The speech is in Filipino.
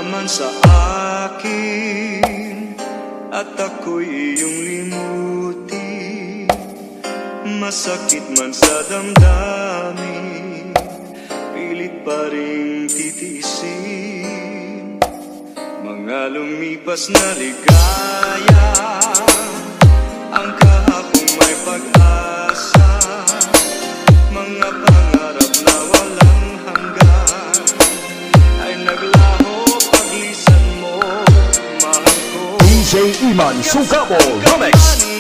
man sa akin at ako'y iyong limutin. Masakit man sa damdamin, pilit pa rin titiisin. Mga lumipas na ligaya, ang kahapong may pag-asa, mga pangarap na walang hanggan ay naglaho paglisan mo, mahal ko. DJ Iman Sugamo Romex.